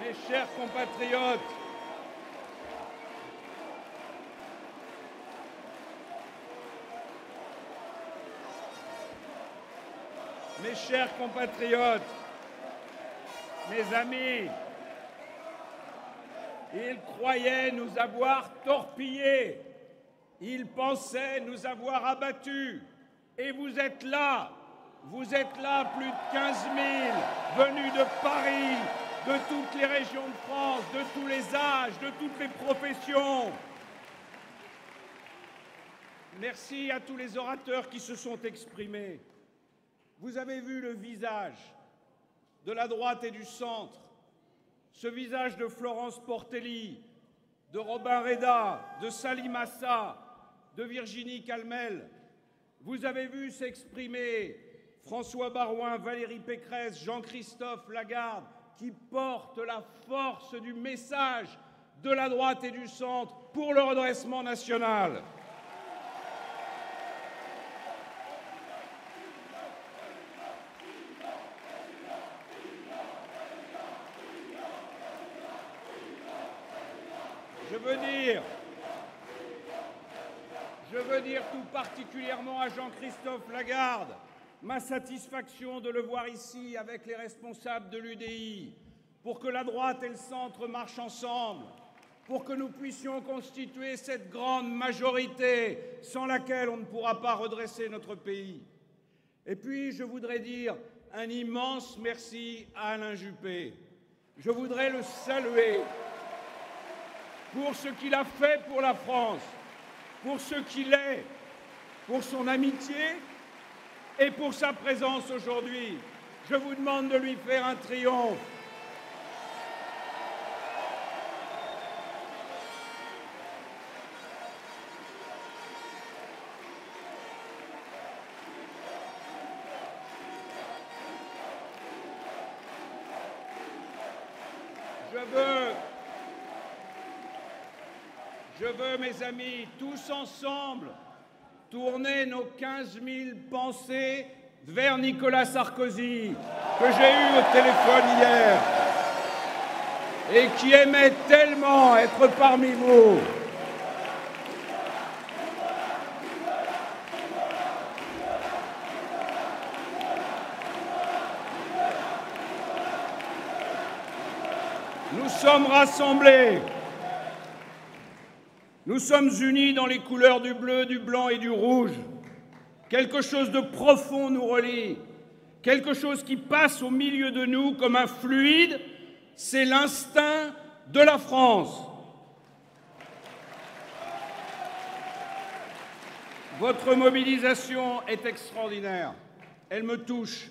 Mes chers compatriotes, mes amis, ils croyaient nous avoir torpillés, ils pensaient nous avoir abattus, et vous êtes là, plus de 15 000 venus de Paris, de toutes les régions de France, de tous les âges, de toutes les professions. Merci à tous les orateurs qui se sont exprimés. Vous avez vu le visage de la droite et du centre, ce visage de Florence Portelli, de Robin Reda, de Salim Assa, de Virginie Calmel. Vous avez vu s'exprimer François Baroin, Valérie Pécresse, Jean-Christophe Lagarde, qui portent la force du message de la droite et du centre pour le redressement national. Je veux dire tout particulièrement à Jean-Christophe Lagarde ma satisfaction de le voir ici avec les responsables de l'UDI, pour que la droite et le centre marchent ensemble, pour que nous puissions constituer cette grande majorité sans laquelle on ne pourra pas redresser notre pays. Et puis, je voudrais dire un immense merci à Alain Juppé. Je voudrais le saluer pour ce qu'il a fait pour la France, pour ce qu'il est, pour son amitié et pour sa présence aujourd'hui. Je vous demande de lui faire un triomphe. Je veux, mes amis, tous ensemble, tourner nos 15 000 pensées vers Nicolas Sarkozy, que j'ai eu au téléphone hier, et qui aimait tellement être parmi vous. Nous sommes rassemblés. Nous sommes unis dans les couleurs du bleu, du blanc et du rouge. Quelque chose de profond nous relie, quelque chose qui passe au milieu de nous comme un fluide, c'est l'instinct de la France. Votre mobilisation est extraordinaire. Elle me touche,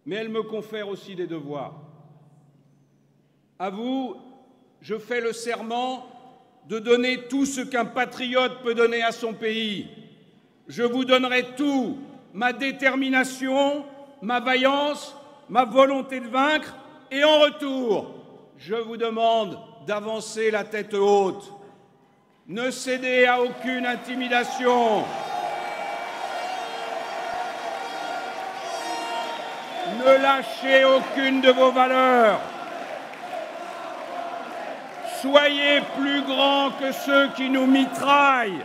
mais elle me confère aussi des devoirs. À vous, je fais le serment de donner tout ce qu'un patriote peut donner à son pays. Je vous donnerai tout, ma détermination, ma vaillance, ma volonté de vaincre, et en retour, je vous demande d'avancer la tête haute. Ne cédez à aucune intimidation. Ne lâchez aucune de vos valeurs. Soyez plus grands que ceux qui nous mitraillent.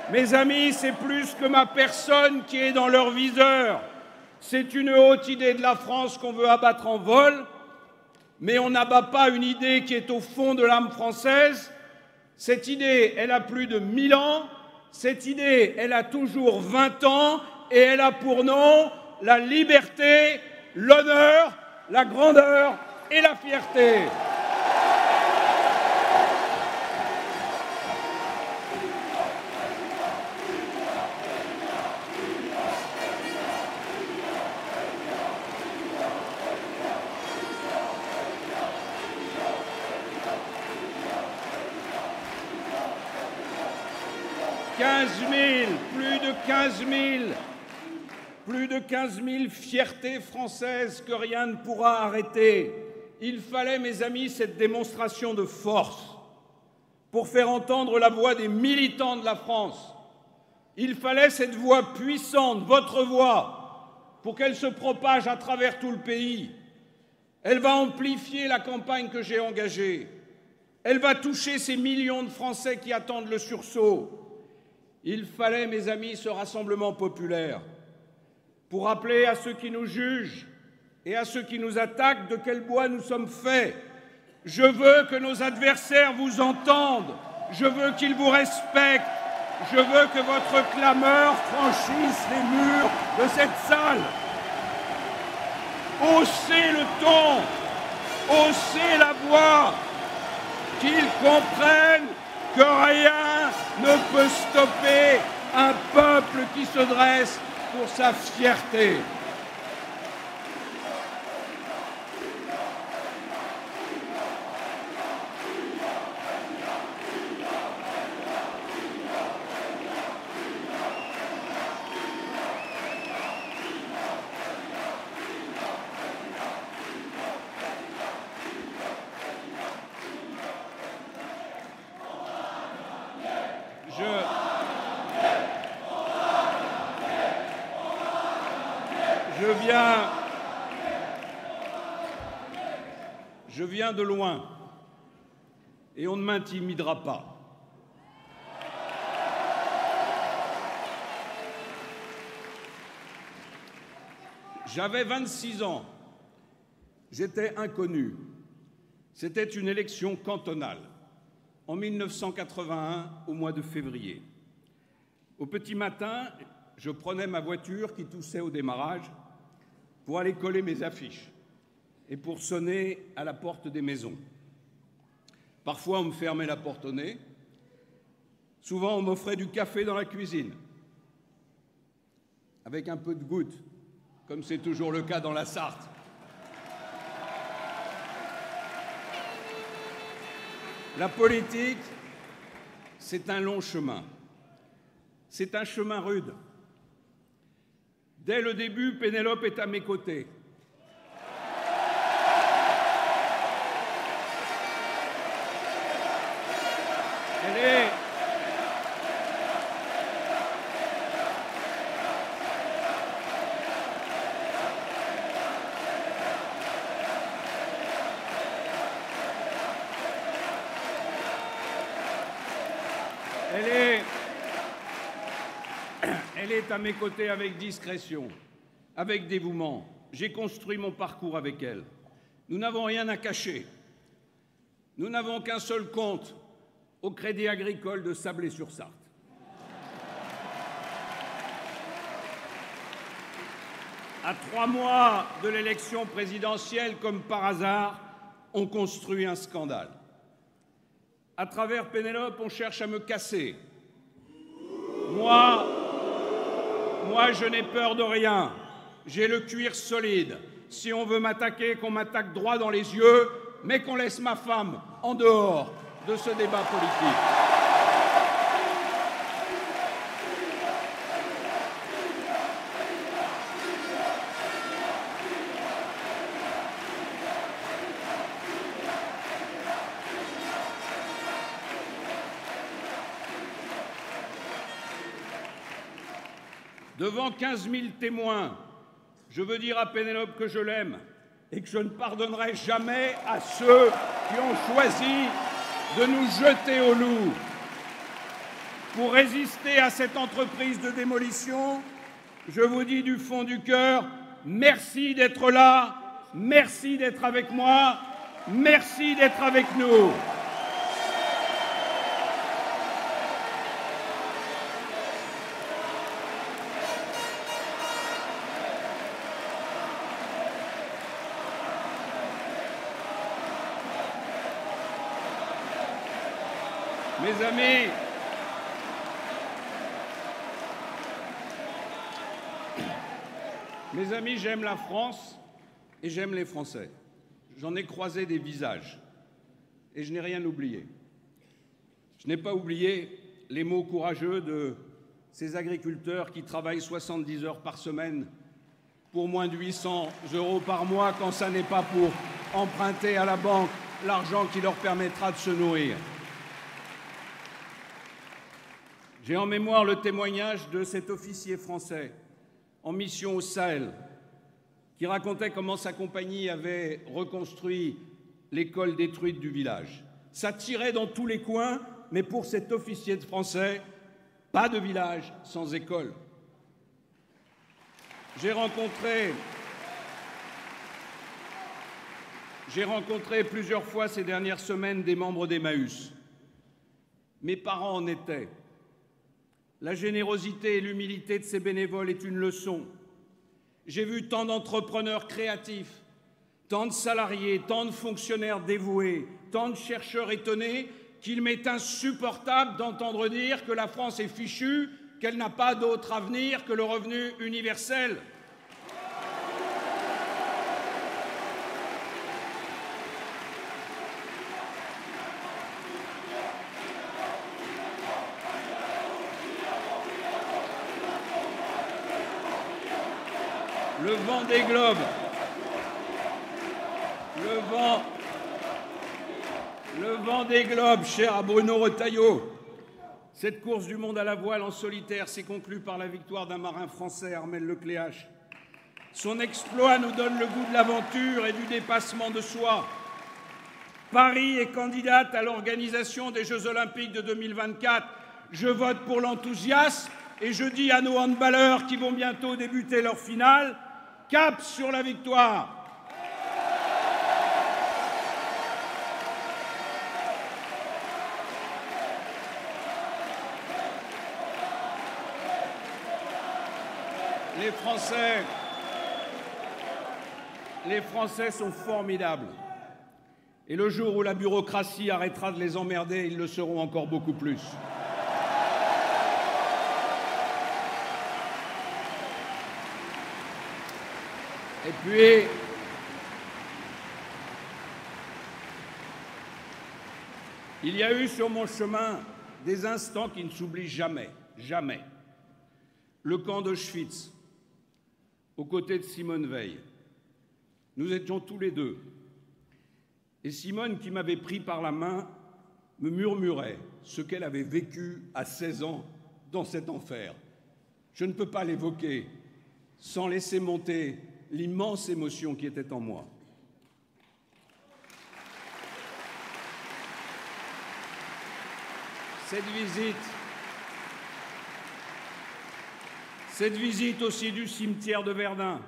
Mes amis, c'est plus que ma personne qui est dans leur viseur. C'est une haute idée de la France qu'on veut abattre en vol, mais on n'abat pas une idée qui est au fond de l'âme française. Cette idée, elle a plus de 1000 ans. Cette idée, elle a toujours 20 ans et elle a pour nom la liberté, l'honneur, la grandeur et la fierté. 15 000 fiertés françaises que rien ne pourra arrêter. Il fallait, mes amis, cette démonstration de force pour faire entendre la voix des militants de la France. Il fallait cette voix puissante, votre voix, pour qu'elle se propage à travers tout le pays. Elle va amplifier la campagne que j'ai engagée. Elle va toucher ces millions de Français qui attendent le sursaut. Il fallait, mes amis, ce rassemblement populaire pour rappeler à ceux qui nous jugent et à ceux qui nous attaquent de quel bois nous sommes faits. Je veux que nos adversaires vous entendent. Je veux qu'ils vous respectent. Je veux que votre clameur franchisse les murs de cette salle. Haussez le ton, haussez la voix, qu'ils comprennent que rien ne peut stopper un peuple qui se dresse pour sa fierté. Je viens de loin et on ne m'intimidera pas. J'avais 26 ans, j'étais inconnu. C'était une élection cantonale en 1981 au mois de février. Au petit matin, je prenais ma voiture qui toussait au démarrage pour aller coller mes affiches et pour sonner à la porte des maisons. Parfois, on me fermait la porte au nez. Souvent, on m'offrait du café dans la cuisine, avec un peu de goutte, comme c'est toujours le cas dans la Sarthe. La politique, c'est un long chemin. C'est un chemin rude. Dès le début, Pénélope est à mes côtés. Elle est à mes côtés avec discrétion, avec dévouement. J'ai construit mon parcours avec elle. Nous n'avons rien à cacher. Nous n'avons qu'un seul compte au Crédit Agricole de Sablé-sur-Sarthe. À 3 mois de l'élection présidentielle, comme par hasard, on construit un scandale. À travers Pénélope, on cherche à me casser. Moi, je n'ai peur de rien. J'ai le cuir solide. Si on veut m'attaquer, qu'on m'attaque droit dans les yeux, mais qu'on laisse ma femme en dehors de ce débat politique. Devant 15 000 témoins, je veux dire à Pénélope que je l'aime et que je ne pardonnerai jamais à ceux qui ont choisi de nous jeter au loup. Pour résister à cette entreprise de démolition, je vous dis du fond du cœur, merci d'être là, merci d'être avec moi, merci d'être avec nous. Mes amis, j'aime la France et j'aime les Français. J'en ai croisé des visages et je n'ai rien oublié. Je n'ai pas oublié les mots courageux de ces agriculteurs qui travaillent 70 heures par semaine pour moins de 800 € par mois quand ça n'est pas pour emprunter à la banque l'argent qui leur permettra de se nourrir. J'ai en mémoire le témoignage de cet officier français en mission au Sahel qui racontait comment sa compagnie avait reconstruit l'école détruite du village. Ça tirait dans tous les coins, mais pour cet officier de français, pas de village sans école. J'ai rencontré plusieurs fois ces dernières semaines des membres d'Emmaüs. Mes parents en étaient. La générosité et l'humilité de ces bénévoles est une leçon. J'ai vu tant d'entrepreneurs créatifs, tant de salariés, tant de fonctionnaires dévoués, tant de chercheurs étonnés qu'il m'est insupportable d'entendre dire que la France est fichue, qu'elle n'a pas d'autre avenir que le revenu universel. Le Vendée Globe, le Vendée Globe, cher à Bruno Retailleau. Cette course du monde à la voile en solitaire s'est conclue par la victoire d'un marin français, Armel Lecléache. Son exploit nous donne le goût de l'aventure et du dépassement de soi. Paris est candidate à l'organisation des Jeux Olympiques de 2024. Je vote pour l'enthousiasme et je dis à nos handballeurs qui vont bientôt débuter leur finale, cap sur la victoire. Les Français sont formidables. Et le jour où la bureaucratie arrêtera de les emmerder, ils le seront encore beaucoup plus. Et puis, il y a eu sur mon chemin des instants qui ne s'oublient jamais, jamais. Le camp d'Auschwitz, aux côtés de Simone Veil. Nous étions tous les deux. Et Simone, qui m'avait pris par la main, me murmurait ce qu'elle avait vécu à 16 ans dans cet enfer. Je ne peux pas l'évoquer sans laisser monter l'immense émotion qui était en moi. Cette visite aussi du cimetière de Verdun,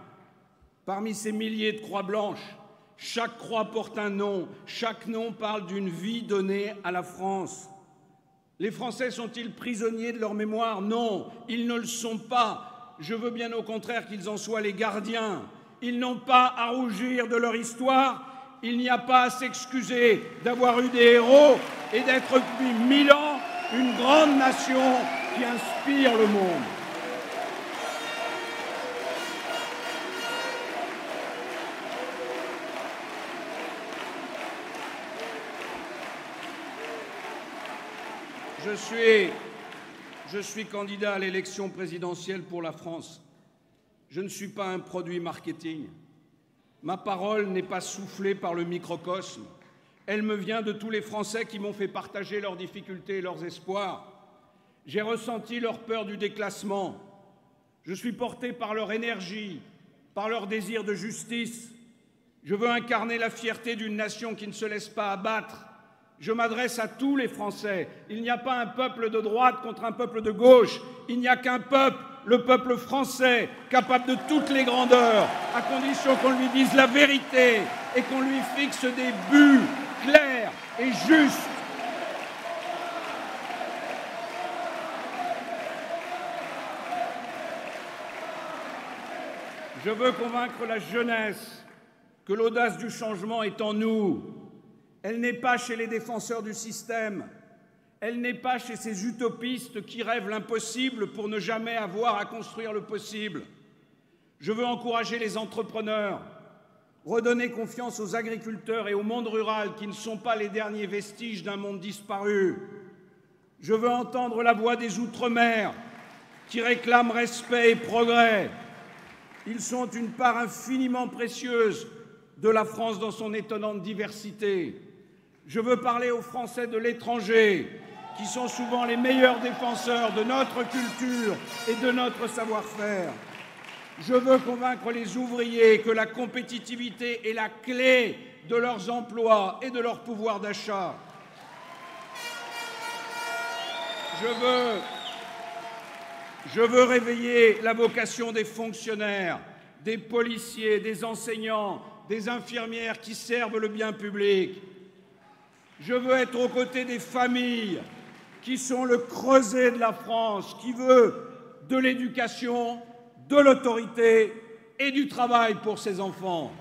parmi ces milliers de croix blanches, chaque croix porte un nom, chaque nom parle d'une vie donnée à la France. Les Français sont-ils prisonniers de leur mémoire? Non, ils ne le sont pas. Je veux bien au contraire qu'ils en soient les gardiens. Ils n'ont pas à rougir de leur histoire. Il n'y a pas à s'excuser d'avoir eu des héros et d'être depuis 1000 ans une grande nation qui inspire le monde. Je suis candidat à l'élection présidentielle pour la France. Je ne suis pas un produit marketing. Ma parole n'est pas soufflée par le microcosme. Elle me vient de tous les Français qui m'ont fait partager leurs difficultés et leurs espoirs. J'ai ressenti leur peur du déclassement. Je suis porté par leur énergie, par leur désir de justice. Je veux incarner la fierté d'une nation qui ne se laisse pas abattre. Je m'adresse à tous les Français. Il n'y a pas un peuple de droite contre un peuple de gauche. Il n'y a qu'un peuple, le peuple français, capable de toutes les grandeurs, à condition qu'on lui dise la vérité et qu'on lui fixe des buts clairs et justes. Je veux convaincre la jeunesse que l'audace du changement est en nous. Elle n'est pas chez les défenseurs du système. Elle n'est pas chez ces utopistes qui rêvent l'impossible pour ne jamais avoir à construire le possible. Je veux encourager les entrepreneurs, redonner confiance aux agriculteurs et au monde rural qui ne sont pas les derniers vestiges d'un monde disparu. Je veux entendre la voix des Outre-mer qui réclament respect et progrès. Ils sont une part infiniment précieuse de la France dans son étonnante diversité. Je veux parler aux Français de l'étranger, qui sont souvent les meilleurs défenseurs de notre culture et de notre savoir-faire. Je veux convaincre les ouvriers que la compétitivité est la clé de leurs emplois et de leur pouvoir d'achat. Je veux réveiller la vocation des fonctionnaires, des policiers, des enseignants, des infirmières qui servent le bien public. Je veux être aux côtés des familles qui sont le creuset de la France, qui veut de l'éducation, de l'autorité et du travail pour ses enfants.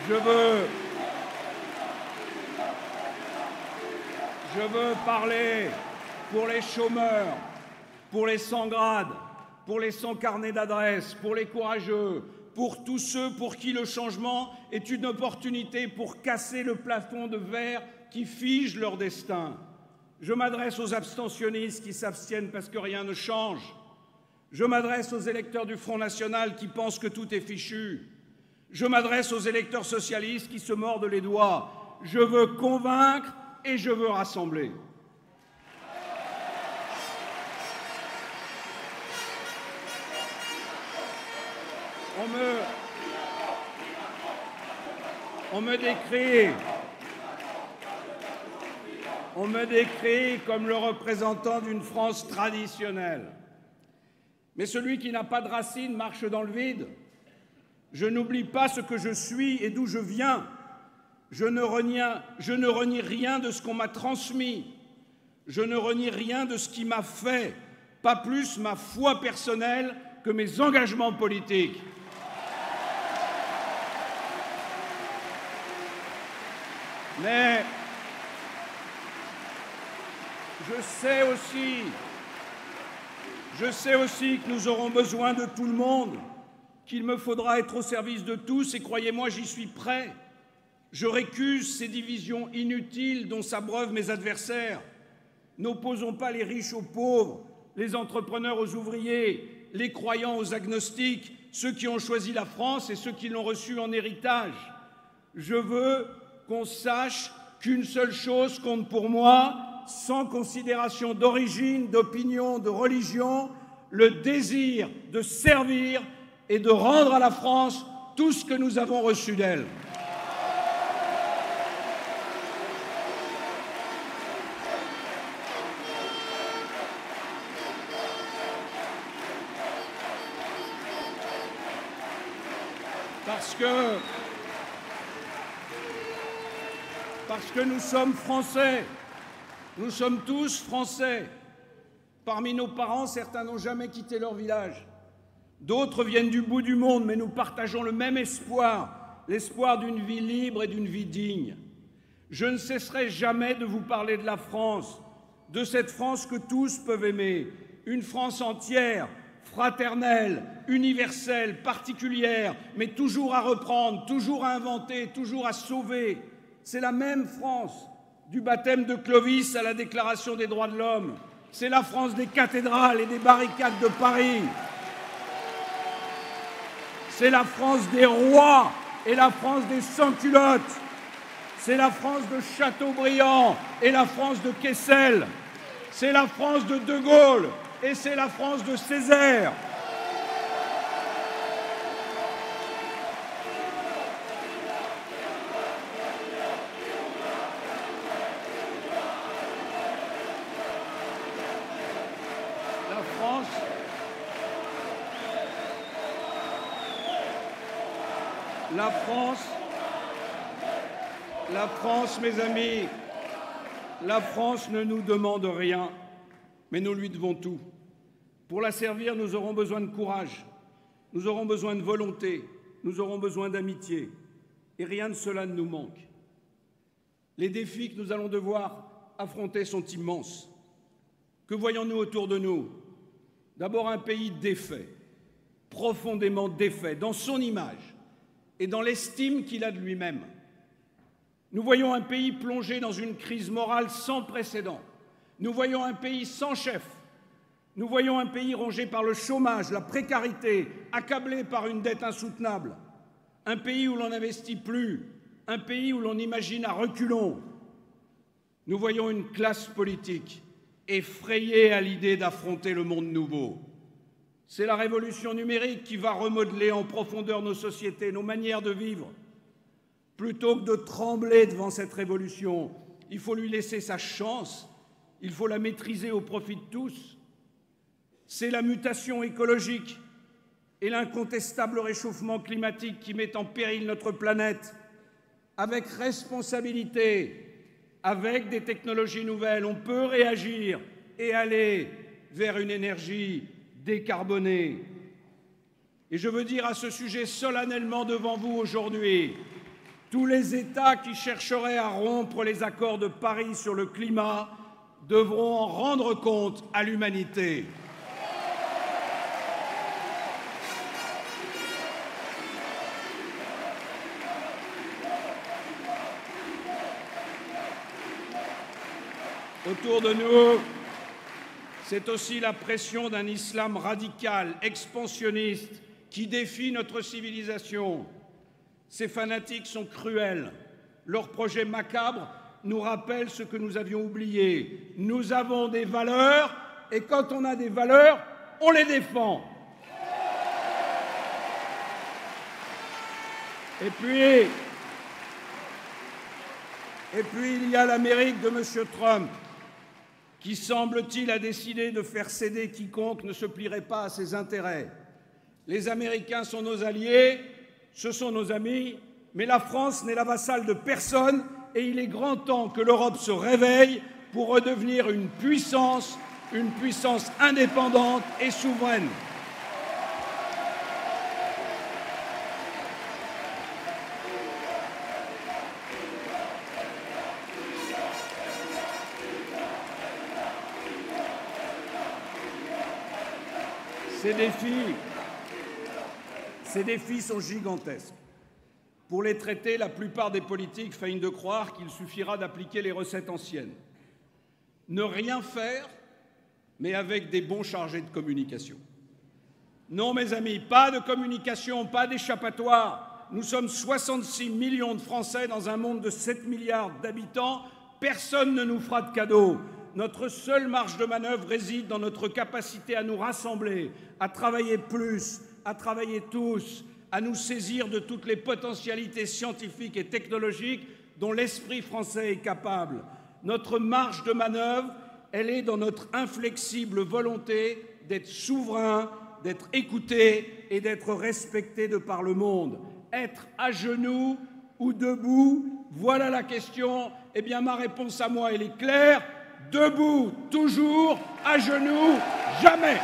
Je veux parler pour les chômeurs, pour les sans grade, pour les sans carnet d'adresse, pour les courageux, pour tous ceux pour qui le changement est une opportunité pour casser le plafond de verre qui fige leur destin. Je m'adresse aux abstentionnistes qui s'abstiennent parce que rien ne change. Je m'adresse aux électeurs du Front National qui pensent que tout est fichu. Je m'adresse aux électeurs socialistes qui se mordent les doigts. Je veux convaincre et je veux rassembler. On me décrit comme le représentant d'une France traditionnelle. Mais celui qui n'a pas de racines marche dans le vide. Je n'oublie pas ce que je suis et d'où je viens. Je ne renie rien de ce qu'on m'a transmis. Je ne renie rien de ce qui m'a fait, pas plus ma foi personnelle que mes engagements politiques. Mais je sais aussi que nous aurons besoin de tout le monde, qu'il me faudra être au service de tous, et croyez-moi, j'y suis prêt. Je récuse ces divisions inutiles dont s'abreuvent mes adversaires. N'opposons pas les riches aux pauvres, les entrepreneurs aux ouvriers, les croyants aux agnostiques, ceux qui ont choisi la France et ceux qui l'ont reçue en héritage. Je veux qu'on sache qu'une seule chose compte pour moi, sans considération d'origine, d'opinion, de religion, le désir de servir et de rendre à la France tout ce que nous avons reçu d'elle. Parce que nous sommes Français. Nous sommes tous Français. Parmi nos parents, certains n'ont jamais quitté leur village. D'autres viennent du bout du monde, mais nous partageons le même espoir, l'espoir d'une vie libre et d'une vie digne. Je ne cesserai jamais de vous parler de la France, de cette France que tous peuvent aimer, une France entière, fraternelle, universelle, particulière, mais toujours à reprendre, toujours à inventer, toujours à sauver. C'est la même France, du baptême de Clovis à la Déclaration des droits de l'homme. C'est la France des cathédrales et des barricades de Paris. C'est la France des rois et la France des sans-culottes. C'est la France de Chateaubriand et la France de Kessel. C'est la France de De Gaulle et c'est la France de Césaire. La France, mes amis, la France ne nous demande rien, mais nous lui devons tout. Pour la servir, nous aurons besoin de courage, nous aurons besoin de volonté, nous aurons besoin d'amitié, et rien de cela ne nous manque. Les défis que nous allons devoir affronter sont immenses. Que voyons-nous autour de nous? D'abord un pays défait, profondément défait, dans son image et dans l'estime qu'il a de lui-même. Nous voyons un pays plongé dans une crise morale sans précédent. Nous voyons un pays sans chef. Nous voyons un pays rongé par le chômage, la précarité, accablé par une dette insoutenable. Un pays où l'on n'investit plus, un pays où l'on imagine à reculons. Nous voyons une classe politique effrayés à l'idée d'affronter le monde nouveau. C'est la révolution numérique qui va remodeler en profondeur nos sociétés, nos manières de vivre. Plutôt que de trembler devant cette révolution, il faut lui laisser sa chance, il faut la maîtriser au profit de tous. C'est la mutation écologique et l'incontestable réchauffement climatique qui met en péril notre planète. Avec responsabilité, avec des technologies nouvelles, on peut réagir et aller vers une énergie décarbonée. Et je veux dire à ce sujet solennellement devant vous aujourd'hui, tous les États qui chercheraient à rompre les accords de Paris sur le climat devront en rendre compte à l'humanité. Autour de nous, c'est aussi la pression d'un islam radical, expansionniste, qui défie notre civilisation. Ces fanatiques sont cruels. Leurs projets macabres nous rappellent ce que nous avions oublié. Nous avons des valeurs, et quand on a des valeurs, on les défend. Et puis il y a l'Amérique de M. Trump, qui, semble-t-il, a décidé de faire céder quiconque ne se plierait pas à ses intérêts. Les Américains sont nos alliés, ce sont nos amis, mais la France n'est la vassale de personne et il est grand temps que l'Europe se réveille pour redevenir une puissance indépendante et souveraine. Ces défis sont gigantesques. Pour les traiter, la plupart des politiques feignent de croire qu'il suffira d'appliquer les recettes anciennes. Ne rien faire, mais avec des bons chargés de communication. Non, mes amis, pas de communication, pas d'échappatoire. Nous sommes 66 millions de Français dans un monde de 7 milliards d'habitants. Personne ne nous fera de cadeau. Notre seule marge de manœuvre réside dans notre capacité à nous rassembler, à travailler plus, à travailler tous, à nous saisir de toutes les potentialités scientifiques et technologiques dont l'esprit français est capable. Notre marge de manœuvre, elle est dans notre inflexible volonté d'être souverain, d'être écouté et d'être respecté de par le monde. Être à genoux ou debout, voilà la question. Eh bien, ma réponse à moi, elle est claire. Debout, toujours, à genoux, jamais.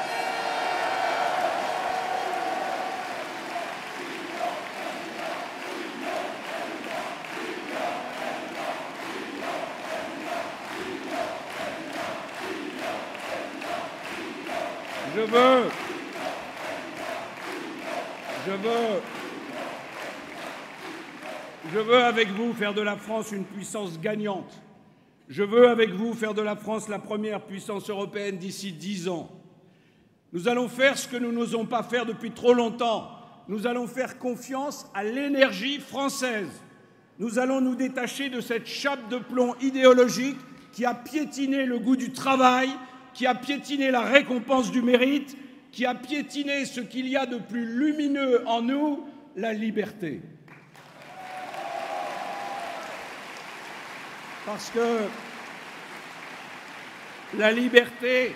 Je veux avec vous faire de la France une puissance gagnante. Je veux avec vous faire de la France la première puissance européenne d'ici 10 ans. Nous allons faire ce que nous n'osons pas faire depuis trop longtemps. Nous allons faire confiance à l'énergie française. Nous allons nous détacher de cette chape de plomb idéologique qui a piétiné le goût du travail, qui a piétiné la récompense du mérite, qui a piétiné ce qu'il y a de plus lumineux en nous, la liberté. Parce que la liberté,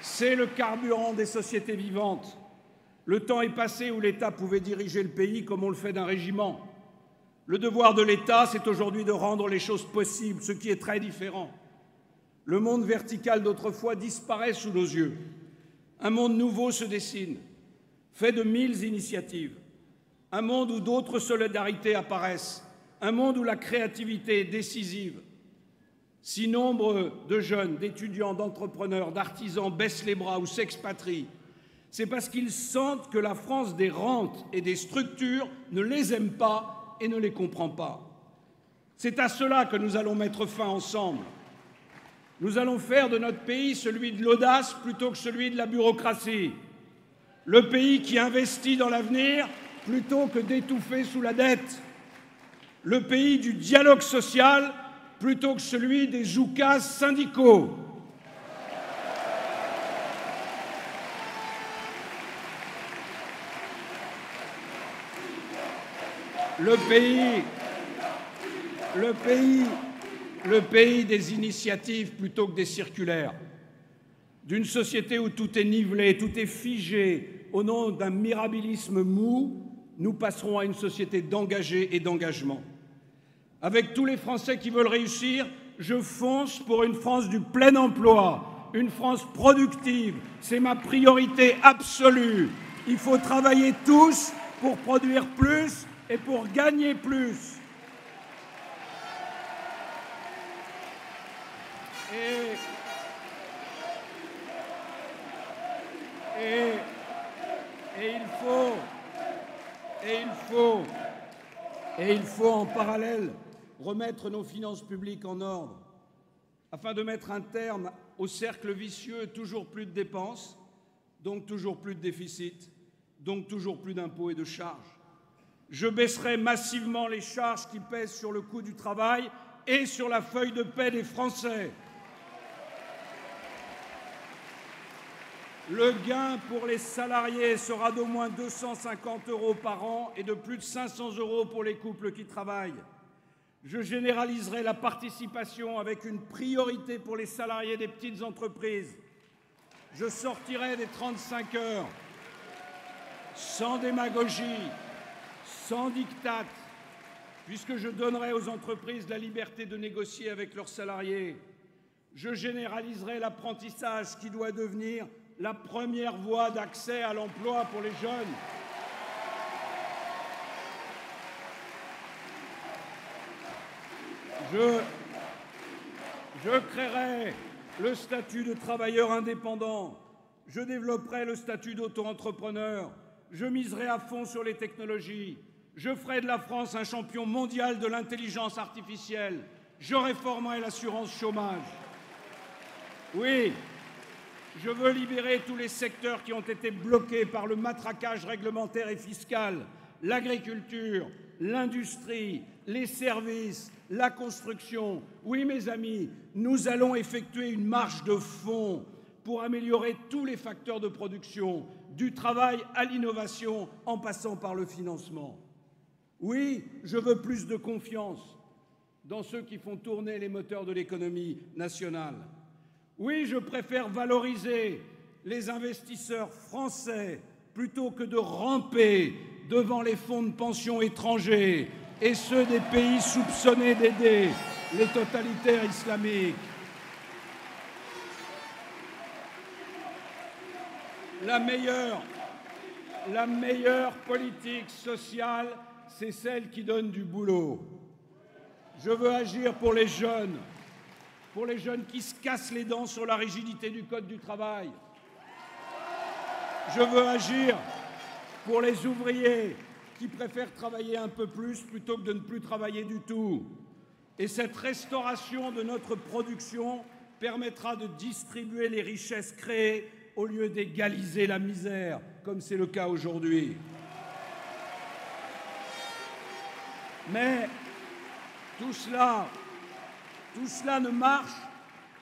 c'est le carburant des sociétés vivantes. Le temps est passé où l'État pouvait diriger le pays comme on le fait d'un régiment. Le devoir de l'État, c'est aujourd'hui de rendre les choses possibles, ce qui est très différent. Le monde vertical d'autrefois disparaît sous nos yeux. Un monde nouveau se dessine, fait de 1000 initiatives. Un monde où d'autres solidarités apparaissent. Un monde où la créativité est décisive. Si nombre de jeunes, d'étudiants, d'entrepreneurs, d'artisans baissent les bras ou s'expatrient, c'est parce qu'ils sentent que la France des rentes et des structures ne les aime pas et ne les comprend pas. C'est à cela que nous allons mettre fin ensemble. Nous allons faire de notre pays celui de l'audace plutôt que celui de la bureaucratie. Le pays qui investit dans l'avenir plutôt que d'étouffer sous la dette. Le pays du dialogue social plutôt que celui des oukases syndicaux. le pays des initiatives plutôt que des circulaires, d'une société où tout est nivelé, tout est figé au nom d'un mirabilisme mou, nous passerons à une société d'engagés et d'engagement. Avec tous les Français qui veulent réussir, je fonce pour une France du plein emploi, une France productive. C'est ma priorité absolue. Il faut travailler tous pour produire plus et pour gagner plus. Et il faut en parallèle remettre nos finances publiques en ordre afin de mettre un terme au cercle vicieux, toujours plus de dépenses, donc toujours plus de déficit, donc toujours plus d'impôts et de charges. Je baisserai massivement les charges qui pèsent sur le coût du travail et sur la feuille de paie des Français. Le gain pour les salariés sera d'au moins 250 € par an et de plus de 500 € pour les couples qui travaillent. Je généraliserai la participation avec une priorité pour les salariés des petites entreprises. Je sortirai des 35 heures, sans démagogie, sans diktat, puisque je donnerai aux entreprises la liberté de négocier avec leurs salariés. Je généraliserai l'apprentissage qui doit devenir la première voie d'accès à l'emploi pour les jeunes. Je créerai le statut de travailleur indépendant. Je développerai le statut d'auto-entrepreneur. Je miserai à fond sur les technologies. Je ferai de la France un champion mondial de l'intelligence artificielle. Je réformerai l'assurance chômage. Oui, je veux libérer tous les secteurs qui ont été bloqués par le matraquage réglementaire et fiscal, l'agriculture, l'industrie, les services, la construction. Oui, mes amis, nous allons effectuer une marche de fond pour améliorer tous les facteurs de production, du travail à l'innovation, en passant par le financement. Oui, je veux plus de confiance dans ceux qui font tourner les moteurs de l'économie nationale. Oui, je préfère valoriser les investisseurs français plutôt que de ramper devant les fonds de pension étrangers et ceux des pays soupçonnés d'aider les totalitaires islamiques. La meilleure politique sociale, c'est celle qui donne du boulot. Je veux agir pour les jeunes qui se cassent les dents sur la rigidité du Code du travail. Je veux agir pour les ouvriers qui préfèrent travailler un peu plus plutôt que de ne plus travailler du tout. Et cette restauration de notre production permettra de distribuer les richesses créées au lieu d'égaliser la misère, comme c'est le cas aujourd'hui. Mais tout cela ne marche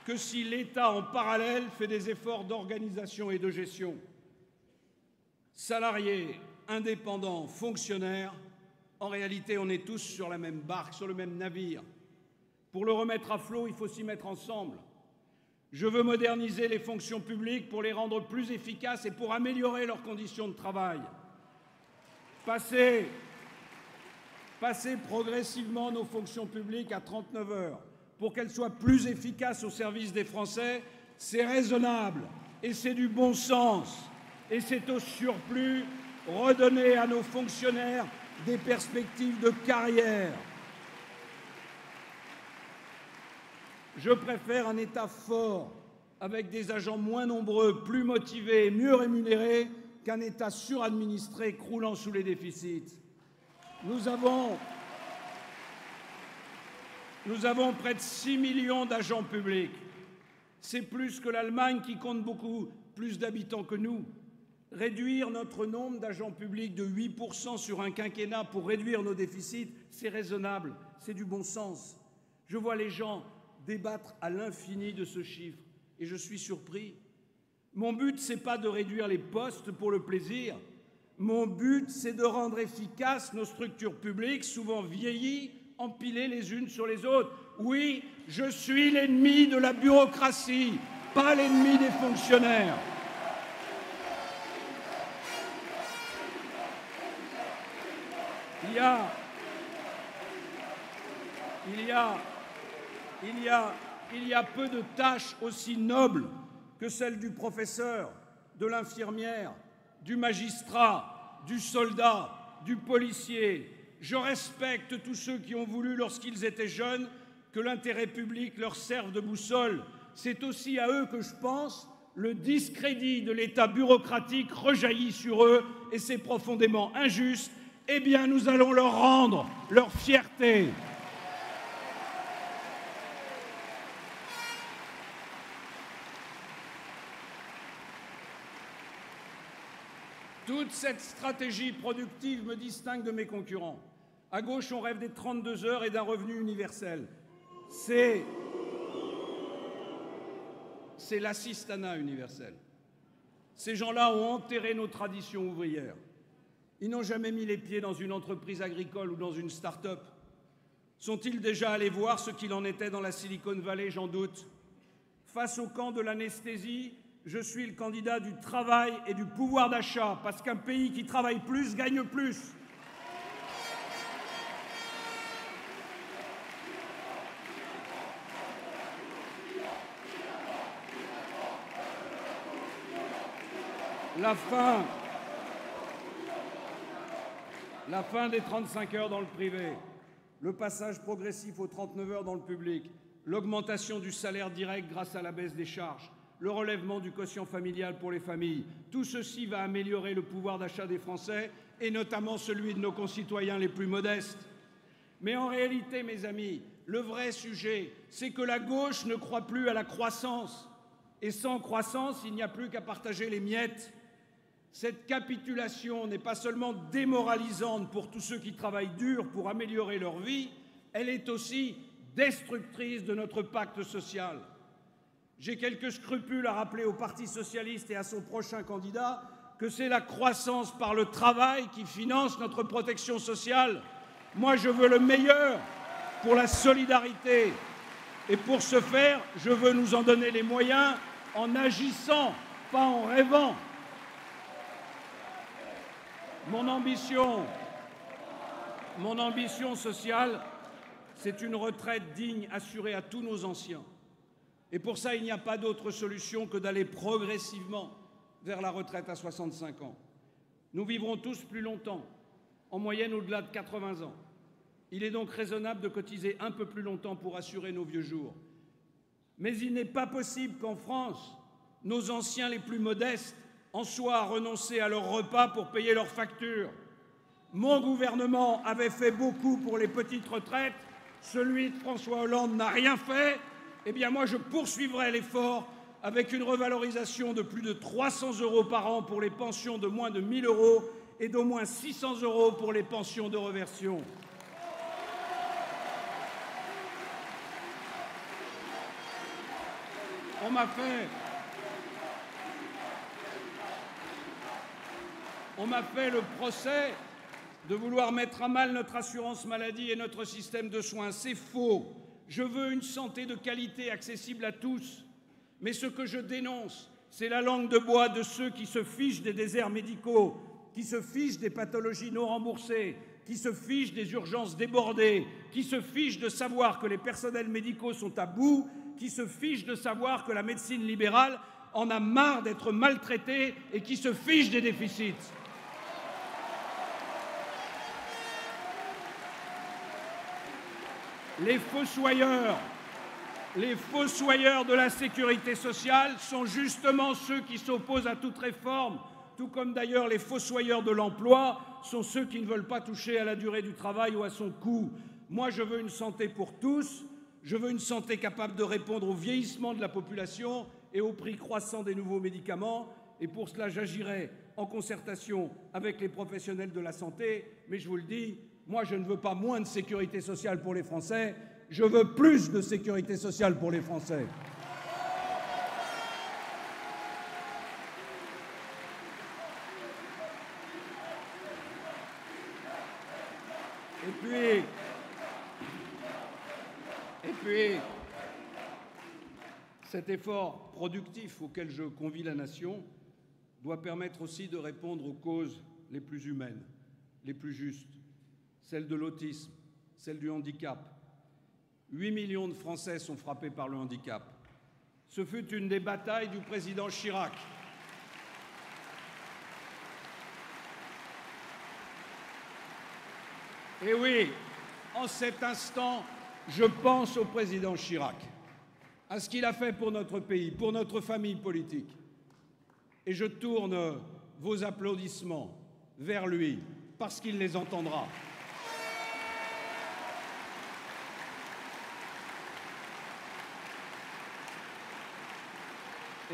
que si l'État, en parallèle, fait des efforts d'organisation et de gestion. Salariés, indépendants, fonctionnaires, en réalité, on est tous sur la même barque, sur le même navire. Pour le remettre à flot, il faut s'y mettre ensemble. Je veux moderniser les fonctions publiques pour les rendre plus efficaces et pour améliorer leurs conditions de travail. Passer progressivement nos fonctions publiques à 39 heures pour qu'elles soient plus efficaces au service des Français, c'est raisonnable et c'est du bon sens. Et c'est au surplus redonner à nos fonctionnaires des perspectives de carrière. Je préfère un État fort, avec des agents moins nombreux, plus motivés et mieux rémunérés, qu'un État suradministré croulant sous les déficits. Nous avons près de 6 millions d'agents publics. C'est plus que l'Allemagne qui compte beaucoup plus d'habitants que nous. Réduire notre nombre d'agents publics de 8% sur un quinquennat pour réduire nos déficits, c'est raisonnable, c'est du bon sens. Je vois les gens débattre à l'infini de ce chiffre et je suis surpris. Mon but, ce n'est pas de réduire les postes pour le plaisir. Mon but, c'est de rendre efficaces nos structures publiques, souvent vieillies, empilées les unes sur les autres. Oui, je suis l'ennemi de la bureaucratie, pas l'ennemi des fonctionnaires. Il y a peu de tâches aussi nobles que celles du professeur, de l'infirmière, du magistrat, du soldat, du policier. Je respecte tous ceux qui ont voulu, lorsqu'ils étaient jeunes, que l'intérêt public leur serve de boussole. C'est aussi à eux que je pense. Le discrédit de l'État bureaucratique rejaillit sur eux et c'est profondément injuste. Eh bien, nous allons leur rendre leur fierté. Toute cette stratégie productive me distingue de mes concurrents. À gauche, on rêve des 32 heures et d'un revenu universel. C'est l'assistanat universel. Ces gens-là ont enterré nos traditions ouvrières. Ils n'ont jamais mis les pieds dans une entreprise agricole ou dans une start-up. Sont-ils déjà allés voir ce qu'il en était dans la Silicon Valley? J'en doute. Face au camp de l'anesthésie, je suis le candidat du travail et du pouvoir d'achat, parce qu'un pays qui travaille plus gagne plus. La fin des 35 heures dans le privé, le passage progressif aux 39 heures dans le public, l'augmentation du salaire direct grâce à la baisse des charges, le relèvement du quotient familial pour les familles, tout ceci va améliorer le pouvoir d'achat des Français et notamment celui de nos concitoyens les plus modestes. Mais en réalité, mes amis, le vrai sujet, c'est que la gauche ne croit plus à la croissance. Et sans croissance, il n'y a plus qu'à partager les miettes. Cette capitulation n'est pas seulement démoralisante pour tous ceux qui travaillent dur pour améliorer leur vie, elle est aussi destructrice de notre pacte social. J'ai quelques scrupules à rappeler au Parti socialiste et à son prochain candidat que c'est la croissance par le travail qui finance notre protection sociale. Moi, je veux le meilleur pour la solidarité. Et pour ce faire, je veux nous en donner les moyens en agissant, pas en rêvant. Mon ambition sociale, c'est une retraite digne assurée à tous nos anciens. Et pour ça, il n'y a pas d'autre solution que d'aller progressivement vers la retraite à 65 ans. Nous vivrons tous plus longtemps, en moyenne au-delà de 80 ans. Il est donc raisonnable de cotiser un peu plus longtemps pour assurer nos vieux jours. Mais il n'est pas possible qu'en France, nos anciens les plus modestes en soient à renoncer à leur repas pour payer leurs factures. Mon gouvernement avait fait beaucoup pour les petites retraites, celui de François Hollande n'a rien fait. Eh bien moi, je poursuivrai l'effort avec une revalorisation de plus de 300 € par an pour les pensions de moins de 1 000 € et d'au moins 600 € pour les pensions de réversion. On m'a fait le procès de vouloir mettre à mal notre assurance maladie et notre système de soins. C'est faux. Je veux une santé de qualité accessible à tous. Mais ce que je dénonce, c'est la langue de bois de ceux qui se fichent des déserts médicaux, qui se fichent des pathologies non remboursées, qui se fichent des urgences débordées, qui se fichent de savoir que les personnels médicaux sont à bout, qui se fichent de savoir que la médecine libérale en a marre d'être maltraitée et qui se fichent des déficits. Les fossoyeurs de la sécurité sociale sont justement ceux qui s'opposent à toute réforme, tout comme d'ailleurs les fossoyeurs de l'emploi sont ceux qui ne veulent pas toucher à la durée du travail ou à son coût. Moi, je veux une santé pour tous, je veux une santé capable de répondre au vieillissement de la population et au prix croissant des nouveaux médicaments. Et pour cela, j'agirai en concertation avec les professionnels de la santé. Mais je vous le dis, moi, je ne veux pas moins de sécurité sociale pour les Français, je veux plus de sécurité sociale pour les Français. Et puis, cet effort productif auquel je convie la nation doit permettre aussi de répondre aux causes les plus humaines, les plus justes, celles de l'autisme, celles du handicap. 8 millions de Français sont frappés par le handicap. Ce fut une des batailles du président Chirac. Et oui, en cet instant, je pense au président Chirac, à ce qu'il a fait pour notre pays, pour notre famille politique. Et je tourne vos applaudissements vers lui, parce qu'il les entendra.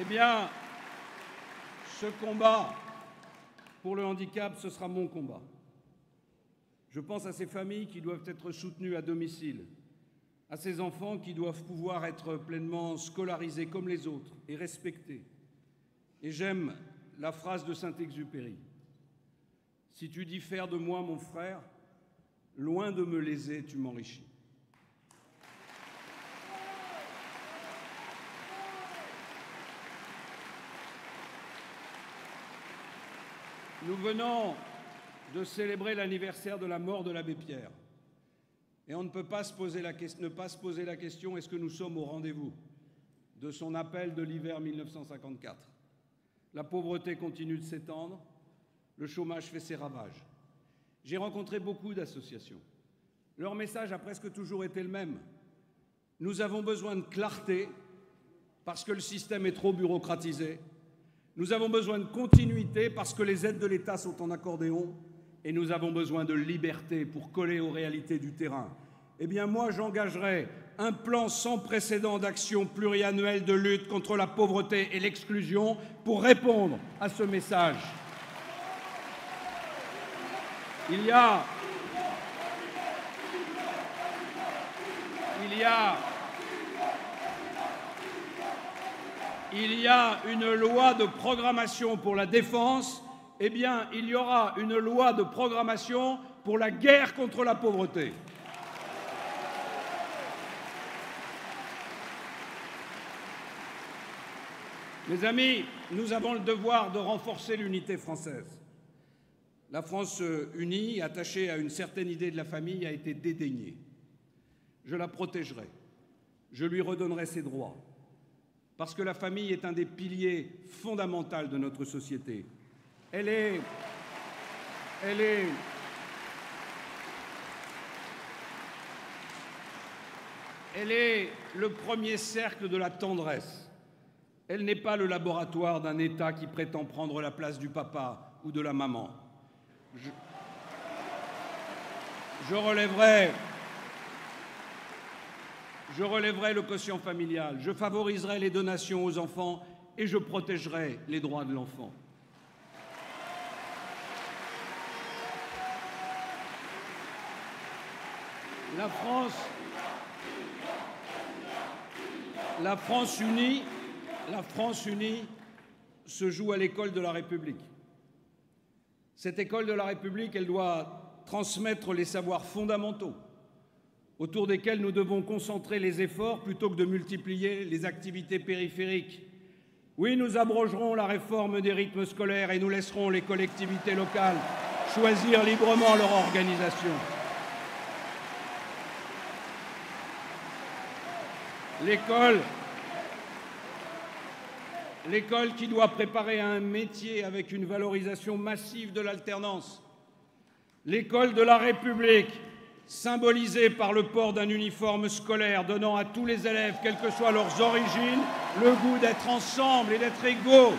Eh bien, ce combat pour le handicap, ce sera mon combat. Je pense à ces familles qui doivent être soutenues à domicile, à ces enfants qui doivent pouvoir être pleinement scolarisés comme les autres et respectés. Et j'aime la phrase de Saint-Exupéry. « Si tu diffères de moi, mon frère, loin de me léser, tu m'enrichis. » Nous venons de célébrer l'anniversaire de la mort de l'abbé Pierre. Et on ne peut pas ne pas se poser la question, est-ce que nous sommes au rendez-vous de son appel de l'hiver 1954 ? La pauvreté continue de s'étendre, le chômage fait ses ravages. J'ai rencontré beaucoup d'associations. Leur message a presque toujours été le même. Nous avons besoin de clarté parce que le système est trop bureaucratisé. Nous avons besoin de continuité parce que les aides de l'État sont en accordéon. Et nous avons besoin de liberté pour coller aux réalités du terrain. Eh bien, moi, j'engagerai un plan sans précédent d'action pluriannuelle de lutte contre la pauvreté et l'exclusion pour répondre à ce message. Il y a une loi de programmation pour la défense. Eh bien, il y aura une loi de programmation pour la guerre contre la pauvreté. Mes amis, nous avons le devoir de renforcer l'unité française. La France unie, attachée à une certaine idée de la famille, a été dédaignée. Je la protégerai. Je lui redonnerai ses droits. Parce que la famille est un des piliers fondamentaux de notre société. Elle est le premier cercle de la tendresse. Elle n'est pas le laboratoire d'un État qui prétend prendre la place du papa ou de la maman. Je relèverai le quotient familial, je favoriserai les donations aux enfants et je protégerai les droits de l'enfant. La France unie se joue à l'école de la République. Cette école de la République, elle doit transmettre les savoirs fondamentaux autour desquels nous devons concentrer les efforts plutôt que de multiplier les activités périphériques. Oui, nous abrogerons la réforme des rythmes scolaires et nous laisserons les collectivités locales choisir librement leur organisation. L'école qui doit préparer à un métier avec une valorisation massive de l'alternance. L'école de la République, symbolisée par le port d'un uniforme scolaire donnant à tous les élèves, quelles que soient leurs origines, le goût d'être ensemble et d'être égaux.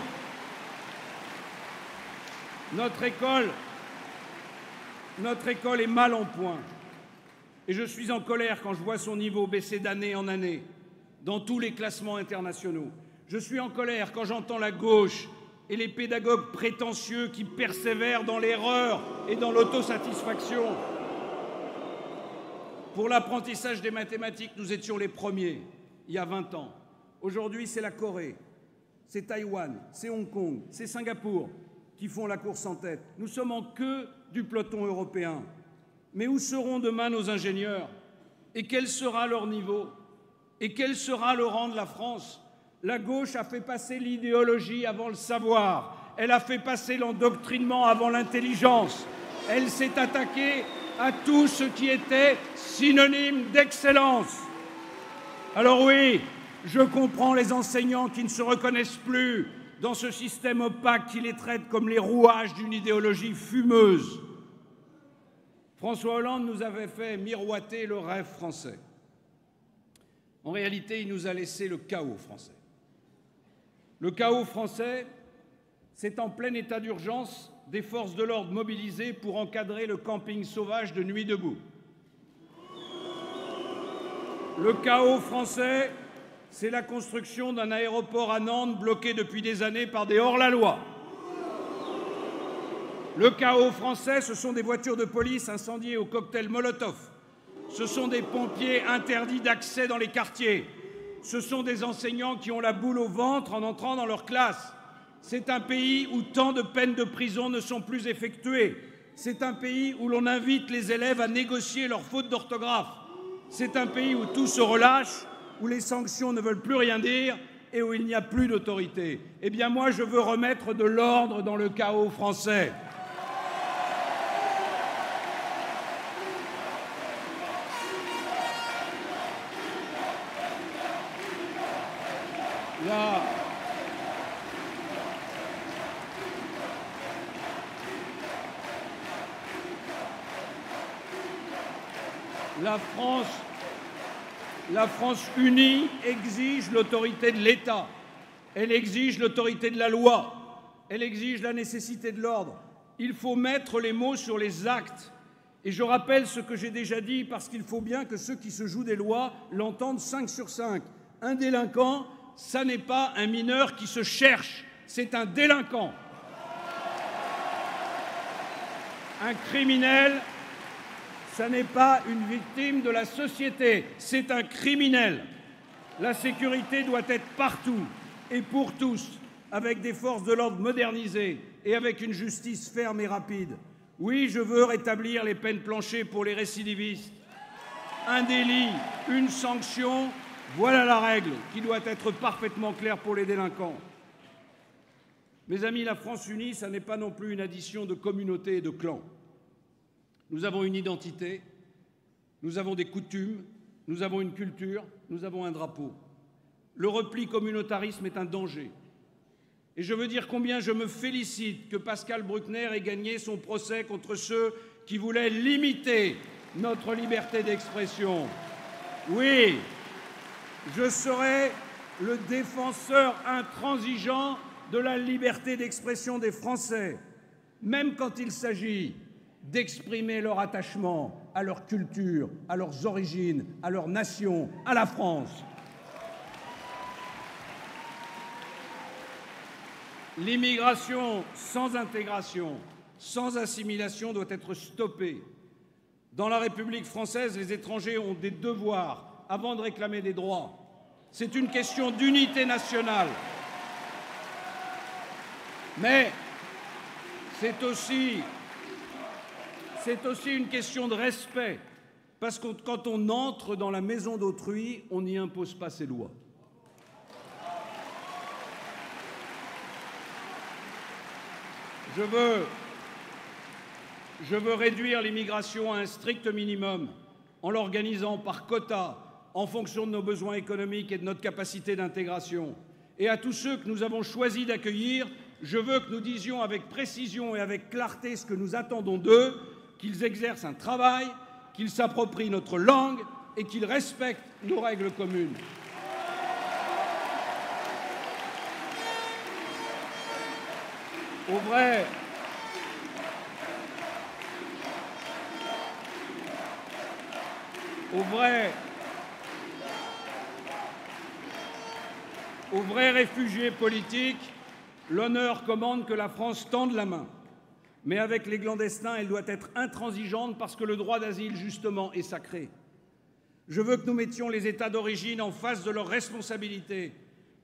Notre école est mal en point. Et je suis en colère quand je vois son niveau baisser d'année en année dans tous les classements internationaux. Je suis en colère quand j'entends la gauche et les pédagogues prétentieux qui persévèrent dans l'erreur et dans l'autosatisfaction. Pour l'apprentissage des mathématiques, nous étions les premiers, il y a 20 ans. Aujourd'hui, c'est la Corée, c'est Taïwan, c'est Hong Kong, c'est Singapour qui font la course en tête. Nous sommes en queue du peloton européen. Mais où seront demain nos ingénieurs? Et quel sera leur niveau? Et quel sera le rang de la France? La gauche a fait passer l'idéologie avant le savoir. Elle a fait passer l'endoctrinement avant l'intelligence. Elle s'est attaquée à tout ce qui était synonyme d'excellence. Alors oui, je comprends les enseignants qui ne se reconnaissent plus dans ce système opaque qui les traite comme les rouages d'une idéologie fumeuse. François Hollande nous avait fait miroiter le rêve français. En réalité, il nous a laissé le chaos français. Le chaos français, c'est en plein état d'urgence des forces de l'ordre mobilisées pour encadrer le camping sauvage de Nuit debout. Le chaos français, c'est la construction d'un aéroport à Nantes bloqué depuis des années par des hors-la-loi. Le chaos français, ce sont des voitures de police incendiées au cocktail Molotov. Ce sont des pompiers interdits d'accès dans les quartiers. Ce sont des enseignants qui ont la boule au ventre en entrant dans leur classe. C'est un pays où tant de peines de prison ne sont plus effectuées. C'est un pays où l'on invite les élèves à négocier leurs fautes d'orthographe. C'est un pays où tout se relâche, où les sanctions ne veulent plus rien dire et où il n'y a plus d'autorité. Eh bien moi, je veux remettre de l'ordre dans le chaos français. La France unie exige l'autorité de l'État, elle exige l'autorité de la loi, elle exige la nécessité de l'ordre. Il faut mettre les mots sur les actes. Et je rappelle ce que j'ai déjà dit parce qu'il faut bien que ceux qui se jouent des lois l'entendent 5 sur 5. Un délinquant, ça n'est pas un mineur qui se cherche, c'est un délinquant. Un criminel, ça n'est pas une victime de la société, c'est un criminel. La sécurité doit être partout et pour tous, avec des forces de l'ordre modernisées et avec une justice ferme et rapide. Oui, je veux rétablir les peines planchers pour les récidivistes. Un délit, une sanction, voilà la règle qui doit être parfaitement claire pour les délinquants. Mes amis, la France unie, ça n'est pas non plus une addition de communautés et de clans. Nous avons une identité, nous avons des coutumes, nous avons une culture, nous avons un drapeau. Le repli communautarisme est un danger. Et je veux dire combien je me félicite que Pascal Bruckner ait gagné son procès contre ceux qui voulaient limiter notre liberté d'expression. Oui, je serai le défenseur intransigeant de la liberté d'expression des Français, même quand il s'agit d'exprimer leur attachement à leur culture, à leurs origines, à leur nation, à la France. L'immigration sans intégration, sans assimilation doit être stoppée. Dans la République française, les étrangers ont des devoirs avant de réclamer des droits. C'est une question d'unité nationale. Mais c'est aussi une question de respect, parce que quand on entre dans la maison d'autrui, on n'y impose pas ses lois. Je veux réduire l'immigration à un strict minimum en l'organisant par quotas en fonction de nos besoins économiques et de notre capacité d'intégration. Et à tous ceux que nous avons choisi d'accueillir, je veux que nous disions avec précision et avec clarté ce que nous attendons d'eux, qu'ils exercent un travail, qu'ils s'approprient notre langue et qu'ils respectent nos règles communes. Au vrai réfugié politique, l'honneur commande que la France tende la main. Mais avec les clandestins, elle doit être intransigeante parce que le droit d'asile, justement, est sacré. Je veux que nous mettions les États d'origine en face de leurs responsabilités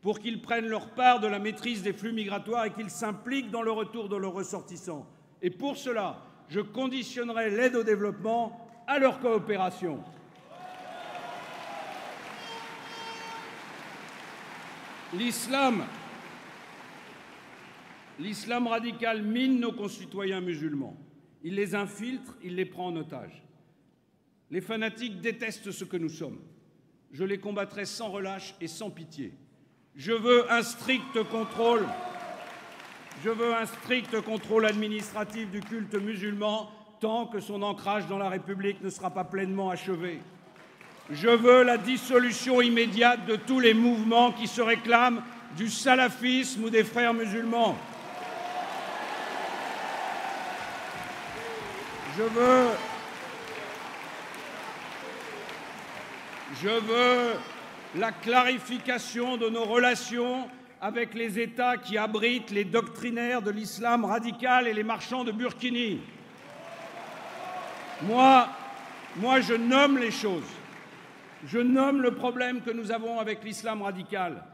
pour qu'ils prennent leur part de la maîtrise des flux migratoires et qu'ils s'impliquent dans le retour de leurs ressortissants. Et pour cela, je conditionnerai l'aide au développement à leur coopération. L'islam radical mine nos concitoyens musulmans. Il les infiltre, il les prend en otage. Les fanatiques détestent ce que nous sommes. Je les combattrai sans relâche et sans pitié. Je veux un strict contrôle administratif du culte musulman tant que son ancrage dans la République ne sera pas pleinement achevé. Je veux la dissolution immédiate de tous les mouvements qui se réclament du salafisme ou des frères musulmans. Je veux la clarification de nos relations avec les États qui abritent les doctrinaires de l'islam radical et les marchands de burkini. Moi, je nomme les choses. Je nomme le problème que nous avons avec l'islam radical.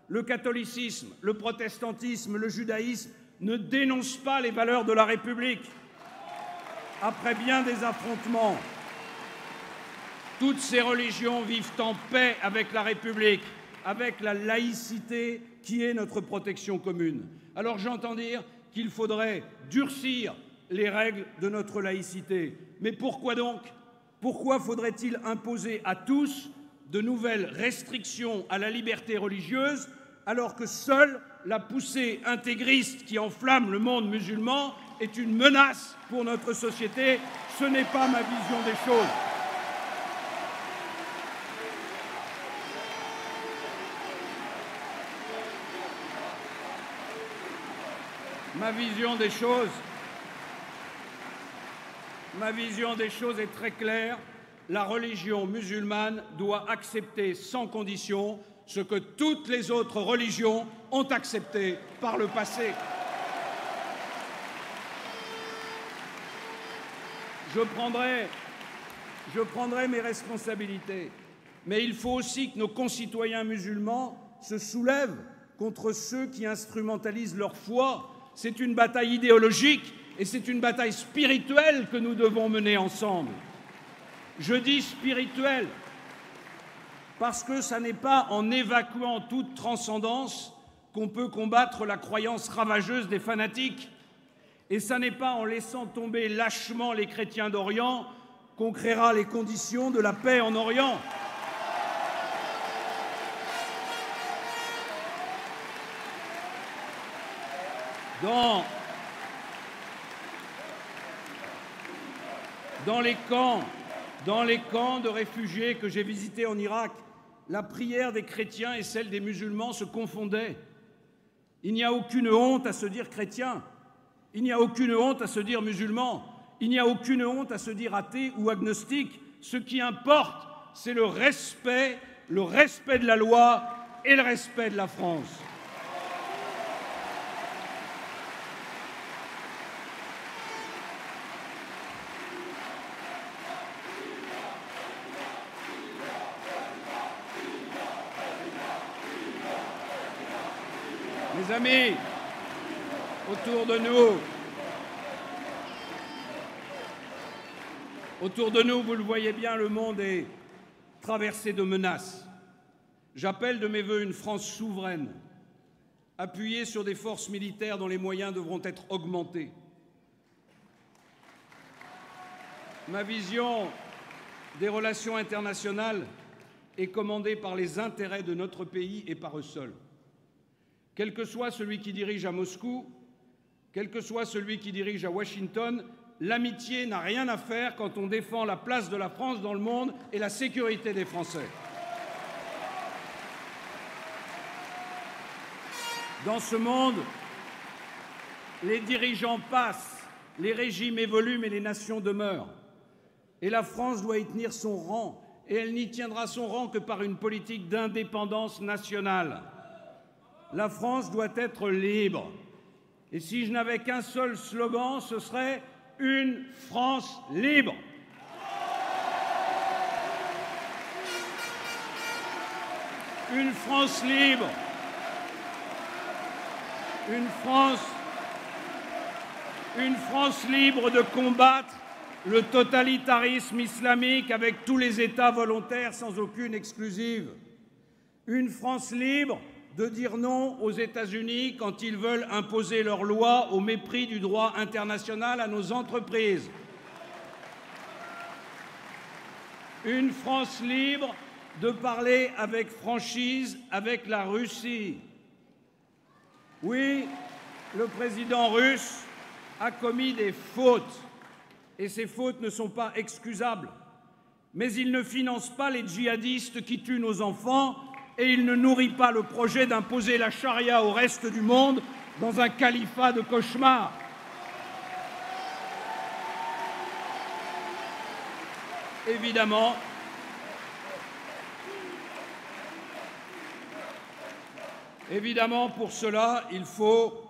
Le catholicisme, le protestantisme, le judaïsme ne dénoncent pas les valeurs de la République. Après bien des affrontements, toutes ces religions vivent en paix avec la République, avec la laïcité qui est notre protection commune. Alors j'entends dire qu'il faudrait durcir les règles de notre laïcité. Mais pourquoi donc? Pourquoi faudrait-il imposer à tous de nouvelles restrictions à la liberté religieuse alors que seule la poussée intégriste qui enflamme le monde musulman est une menace pour notre société? Ce n'est pas ma vision des choses. Ma vision des choses est très claire. La religion musulmane doit accepter sans condition ce que toutes les autres religions ont accepté par le passé. Je prendrai mes responsabilités, mais il faut aussi que nos concitoyens musulmans se soulèvent contre ceux qui instrumentalisent leur foi. C'est une bataille idéologique et c'est une bataille spirituelle que nous devons mener ensemble. Je dis spirituelle parce que ce n'est pas en évacuant toute transcendance qu'on peut combattre la croyance ravageuse des fanatiques. Et ce n'est pas en laissant tomber lâchement les chrétiens d'Orient qu'on créera les conditions de la paix en Orient. Dans les camps de réfugiés que j'ai visités en Irak, la prière des chrétiens et celle des musulmans se confondaient. Il n'y a aucune honte à se dire chrétien, il n'y a aucune honte à se dire musulman, il n'y a aucune honte à se dire athée ou agnostique. Ce qui importe, c'est le respect de la loi et le respect de la France. Mes amis, autour de nous, vous le voyez bien, le monde est traversé de menaces. J'appelle de mes vœux une France souveraine, appuyée sur des forces militaires dont les moyens devront être augmentés. Ma vision des relations internationales est commandée par les intérêts de notre pays et par eux seuls. Quel que soit celui qui dirige à Moscou, quel que soit celui qui dirige à Washington, l'amitié n'a rien à faire quand on défend la place de la France dans le monde et la sécurité des Français. Dans ce monde, les dirigeants passent, les régimes évoluent, mais les nations demeurent. Et la France doit y tenir son rang, et elle n'y tiendra son rang que par une politique d'indépendance nationale. La France doit être libre. Et si je n'avais qu'un seul slogan, ce serait « Une France libre ». Une France libre. Une France libre de combattre le totalitarisme islamique avec tous les États volontaires sans aucune exclusive. Une France libre de dire non aux États-Unis quand ils veulent imposer leurs lois au mépris du droit international à nos entreprises. Une France libre de parler avec franchise avec la Russie. Oui, le président russe a commis des fautes, et ces fautes ne sont pas excusables. Mais il ne finance pas les djihadistes qui tuent nos enfants, et il ne nourrit pas le projet d'imposer la charia au reste du monde dans un califat de cauchemar. Évidemment, pour cela, il faut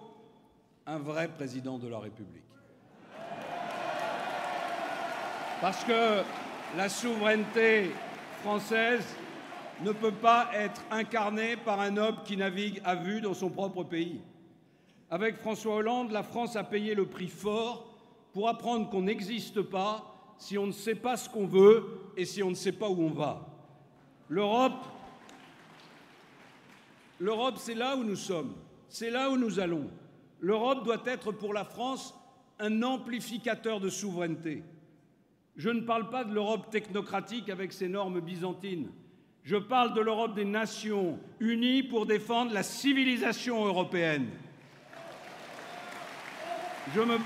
un vrai président de la République. Parce que la souveraineté française ne peut pas être incarnée par un homme qui navigue à vue dans son propre pays. Avec François Hollande, la France a payé le prix fort pour apprendre qu'on n'existe pas si on ne sait pas ce qu'on veut et si on ne sait pas où on va. L'Europe, c'est là où nous sommes, c'est là où nous allons. L'Europe doit être pour la France un amplificateur de souveraineté. Je ne parle pas de l'Europe technocratique avec ses normes byzantines. Je parle de l'Europe des nations, unies pour défendre la civilisation européenne. Je me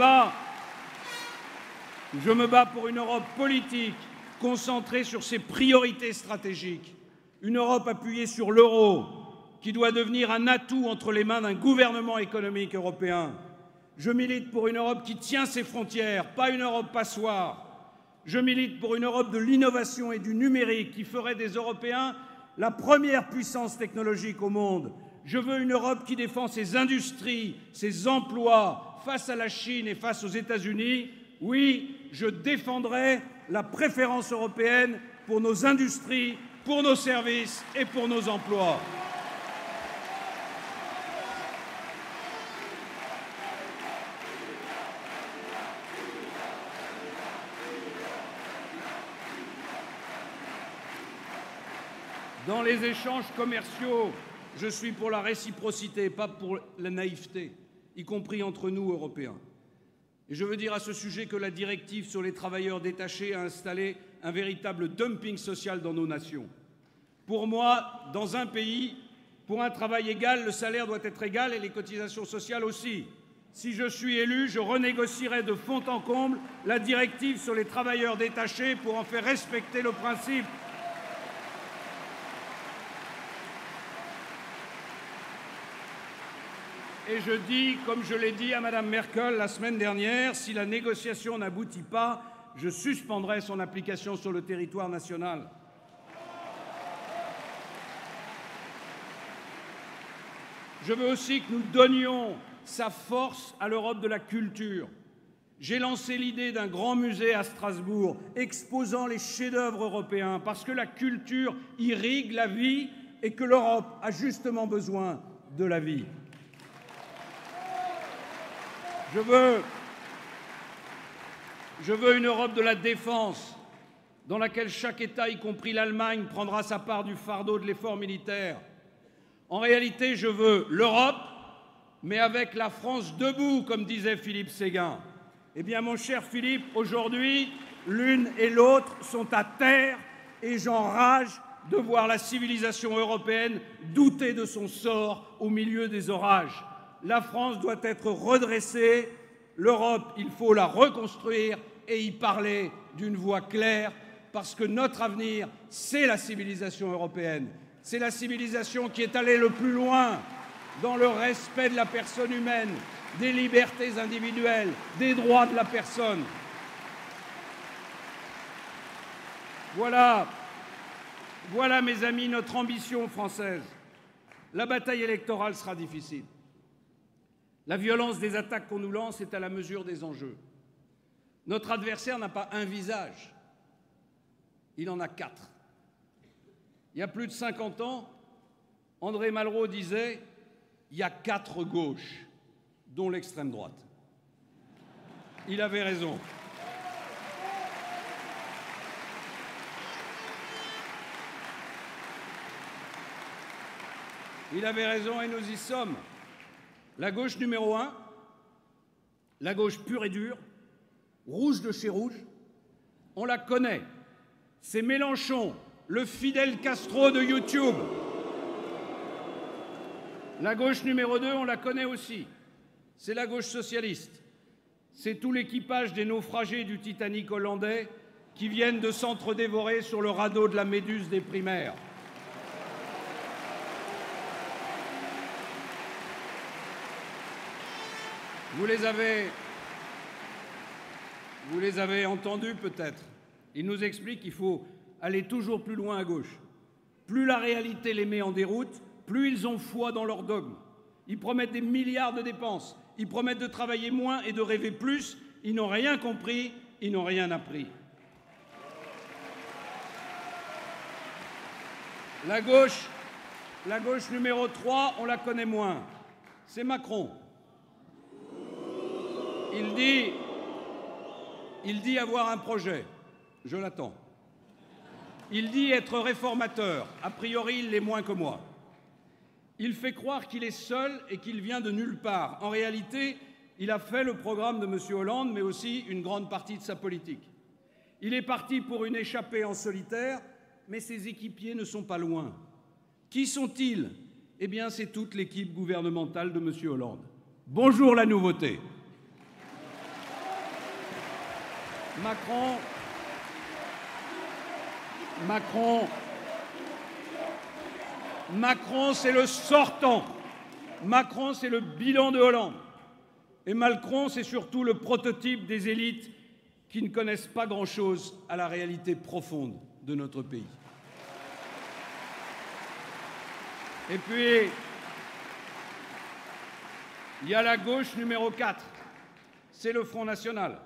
bats pour une Europe politique concentrée sur ses priorités stratégiques. Une Europe appuyée sur l'euro, qui doit devenir un atout entre les mains d'un gouvernement économique européen. Je milite pour une Europe qui tient ses frontières, pas une Europe passoire. Je milite pour une Europe de l'innovation et du numérique qui ferait des Européens la première puissance technologique au monde. Je veux une Europe qui défend ses industries, ses emplois face à la Chine et face aux États-Unis. Oui, je défendrai la préférence européenne pour nos industries, pour nos services et pour nos emplois. Dans les échanges commerciaux, je suis pour la réciprocité, pas pour la naïveté, y compris entre nous, Européens. Et je veux dire à ce sujet que la directive sur les travailleurs détachés a installé un véritable dumping social dans nos nations. Pour moi, dans un pays, pour un travail égal, le salaire doit être égal et les cotisations sociales aussi. Si je suis élu, je renégocierai de fond en comble la directive sur les travailleurs détachés pour en faire respecter le principe. Et je dis, comme je l'ai dit à Mme Merkel la semaine dernière, si la négociation n'aboutit pas, je suspendrai son application sur le territoire national. Je veux aussi que nous donnions sa force à l'Europe de la culture. J'ai lancé l'idée d'un grand musée à Strasbourg, exposant les chefs-d'œuvre européens, parce que la culture irrigue la vie et que l'Europe a justement besoin de la vie. Je veux une Europe de la défense, dans laquelle chaque État, y compris l'Allemagne, prendra sa part du fardeau de l'effort militaire. En réalité, je veux l'Europe, mais avec la France debout, comme disait Philippe Séguin. Eh bien, mon cher Philippe, aujourd'hui, l'une et l'autre sont à terre et j'enrage de voir la civilisation européenne douter de son sort au milieu des orages. La France doit être redressée, l'Europe, il faut la reconstruire et y parler d'une voix claire, parce que notre avenir, c'est la civilisation européenne. C'est la civilisation qui est allée le plus loin dans le respect de la personne humaine, des libertés individuelles, des droits de la personne. Voilà, mes amis, notre ambition française. La bataille électorale sera difficile. La violence des attaques qu'on nous lance est à la mesure des enjeux. Notre adversaire n'a pas un visage, il en a 4. Il y a plus de 50 ans, André Malraux disait « il y a 4 gauches, dont l'extrême droite ». Il avait raison. Il avait raison et nous y sommes. La gauche numéro 1, la gauche pure et dure, rouge de chez rouge, on la connaît. C'est Mélenchon, le Fidel Castro de YouTube. La gauche numéro 2, on la connaît aussi. C'est la gauche socialiste. C'est tout l'équipage des naufragés du Titanic hollandais qui viennent de s'entre-dévorer sur le radeau de la Méduse des primaires. Vous les avez entendus peut-être. Ils nous expliquent qu'il faut aller toujours plus loin à gauche. Plus la réalité les met en déroute, plus ils ont foi dans leurs dogmes. Ils promettent des milliards de dépenses, ils promettent de travailler moins et de rêver plus. Ils n'ont rien compris, ils n'ont rien appris. La gauche numéro 3, on la connaît moins. C'est Macron. Il dit avoir un projet. Je l'attends. Il dit être réformateur. A priori, il l'est moins que moi. Il fait croire qu'il est seul et qu'il vient de nulle part. En réalité, il a fait le programme de M. Hollande, mais aussi une grande partie de sa politique. Il est parti pour une échappée en solitaire, mais ses équipiers ne sont pas loin. Qui sont-ils? Eh bien, c'est toute l'équipe gouvernementale de M. Hollande. Bonjour la nouveauté. Macron, c'est le sortant. Macron, c'est le bilan de Hollande. Et Macron, c'est surtout le prototype des élites qui ne connaissent pas grand-chose à la réalité profonde de notre pays. Et puis, il y a la gauche numéro 4. C'est le Front National.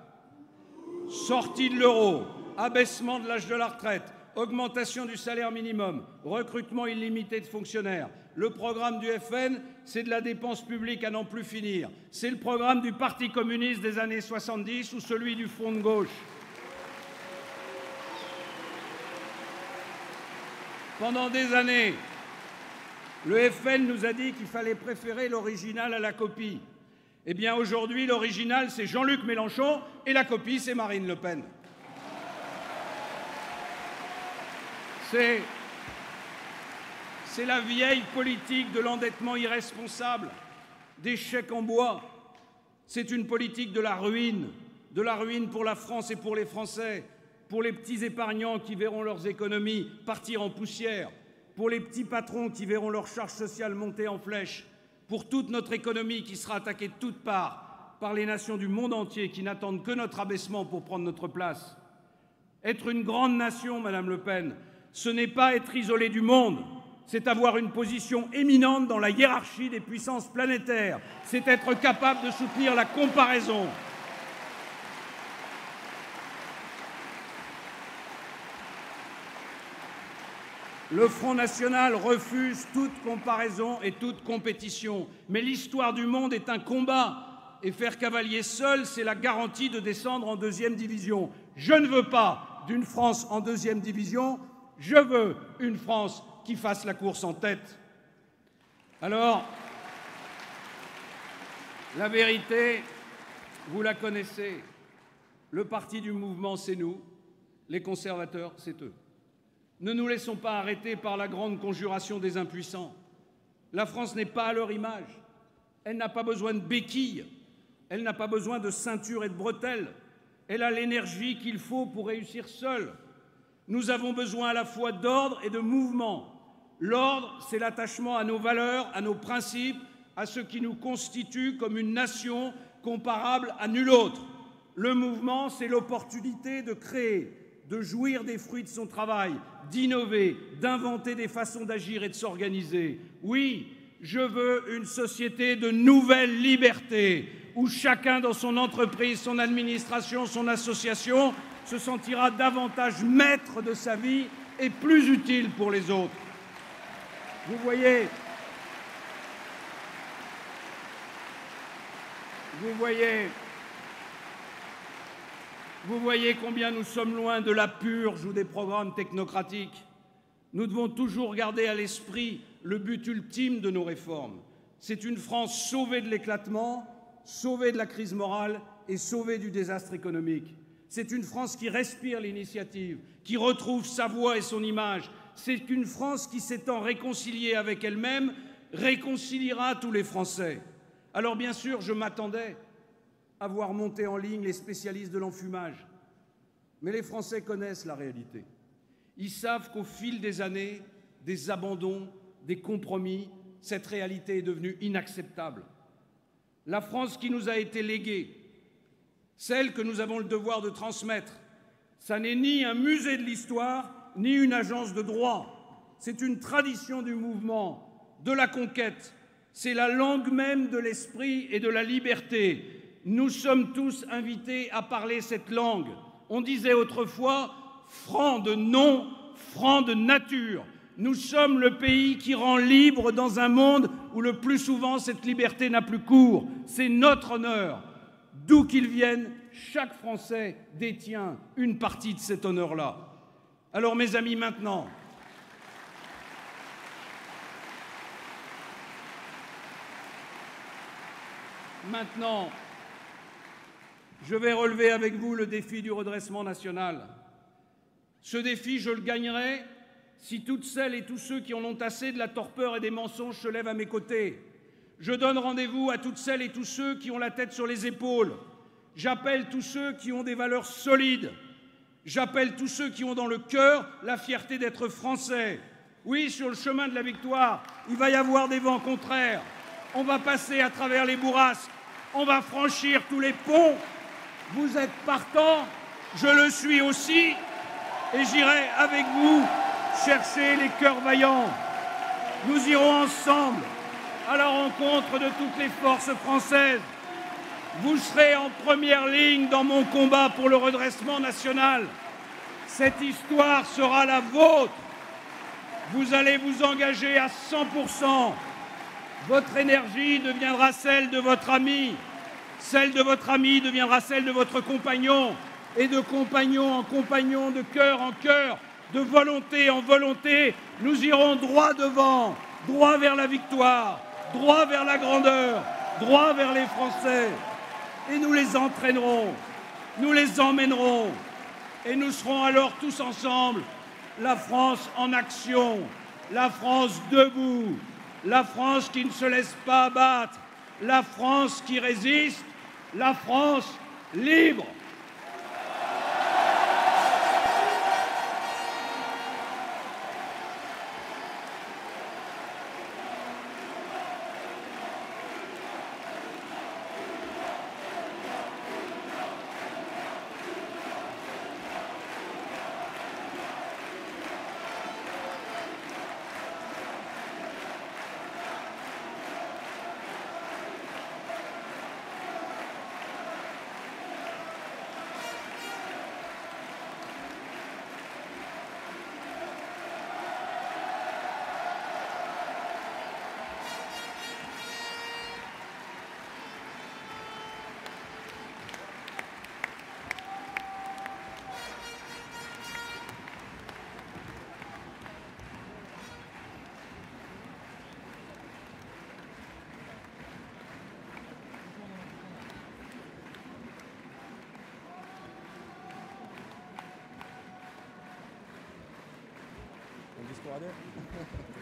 Sortie de l'euro, abaissement de l'âge de la retraite, augmentation du salaire minimum, recrutement illimité de fonctionnaires. Le programme du FN, c'est de la dépense publique à n'en plus finir. C'est le programme du Parti communiste des années 70 ou celui du Front de gauche. Pendant des années, le FN nous a dit qu'il fallait préférer l'original à la copie. Eh bien, aujourd'hui, l'original, c'est Jean-Luc Mélenchon et la copie, c'est Marine Le Pen. C'est la vieille politique de l'endettement irresponsable, des chèques en bois. C'est une politique de la ruine pour la France et pour les Français, pour les petits épargnants qui verront leurs économies partir en poussière, pour les petits patrons qui verront leurs charges sociales monter en flèche, pour toute notre économie qui sera attaquée de toutes parts par les nations du monde entier qui n'attendent que notre abaissement pour prendre notre place. Être une grande nation, Madame Le Pen, ce n'est pas être isolé du monde, c'est avoir une position éminente dans la hiérarchie des puissances planétaires, c'est être capable de soutenir la comparaison. Le Front National refuse toute comparaison et toute compétition. Mais l'histoire du monde est un combat. Et faire cavalier seul, c'est la garantie de descendre en deuxième division. Je ne veux pas d'une France en deuxième division. Je veux une France qui fasse la course en tête. Alors, la vérité, vous la connaissez. Le parti du mouvement, c'est nous. Les conservateurs, c'est eux. Ne nous laissons pas arrêter par la grande conjuration des impuissants. La France n'est pas à leur image. Elle n'a pas besoin de béquilles. Elle n'a pas besoin de ceinture et de bretelles. Elle a l'énergie qu'il faut pour réussir seule. Nous avons besoin à la fois d'ordre et de mouvement. L'ordre, c'est l'attachement à nos valeurs, à nos principes, à ce qui nous constitue comme une nation comparable à nulle autre. Le mouvement, c'est l'opportunité de créer, de jouir des fruits de son travail, d'innover, d'inventer des façons d'agir et de s'organiser. Oui, je veux une société de nouvelles libertés, où chacun dans son entreprise, son administration, son association, se sentira davantage maître de sa vie et plus utile pour les autres. Vous voyez, Vous voyez combien nous sommes loin de la purge ou des programmes technocratiques. Nous devons toujours garder à l'esprit le but ultime de nos réformes. C'est une France sauvée de l'éclatement, sauvée de la crise morale et sauvée du désastre économique. C'est une France qui respire l'initiative, qui retrouve sa voix et son image. C'est une France qui, s'étant réconciliée avec elle-même, réconciliera tous les Français. Alors bien sûr, je m'attendais à voir monter en ligne les spécialistes de l'enfumage. Mais les Français connaissent la réalité. Ils savent qu'au fil des années, des abandons, des compromis, cette réalité est devenue inacceptable. La France qui nous a été léguée, celle que nous avons le devoir de transmettre, ça n'est ni un musée de l'histoire, ni une agence de droit. C'est une tradition du mouvement, de la conquête. C'est la langue même de l'esprit et de la liberté. Nous sommes tous invités à parler cette langue. On disait autrefois « franc de nom, franc de nature ». Nous sommes le pays qui rend libre dans un monde où le plus souvent cette liberté n'a plus cours. C'est notre honneur. D'où qu'il vienne, chaque Français détient une partie de cet honneur-là. Alors mes amis, maintenant, je vais relever avec vous le défi du redressement national. Ce défi, je le gagnerai si toutes celles et tous ceux qui en ont assez de la torpeur et des mensonges se lèvent à mes côtés. Je donne rendez-vous à toutes celles et tous ceux qui ont la tête sur les épaules. J'appelle tous ceux qui ont des valeurs solides. J'appelle tous ceux qui ont dans le cœur la fierté d'être Français. Oui, sur le chemin de la victoire, il va y avoir des vents contraires. On va passer à travers les bourrasques. On va franchir tous les ponts. Vous êtes partants, je le suis aussi, et j'irai avec vous chercher les cœurs vaillants. Nous irons ensemble à la rencontre de toutes les forces françaises. Vous serez en première ligne dans mon combat pour le redressement national. Cette histoire sera la vôtre. Vous allez vous engager à 100%. Votre énergie deviendra celle de votre ami. Celle de votre ami deviendra celle de votre compagnon. Et de compagnon en compagnon, de cœur en cœur, de volonté en volonté, nous irons droit devant, droit vers la victoire, droit vers la grandeur, droit vers les Français. Et nous les entraînerons, nous les emmènerons. Et nous serons alors tous ensemble la France en action, la France debout, la France qui ne se laisse pas abattre, la France qui résiste, la France libre. Just go out there.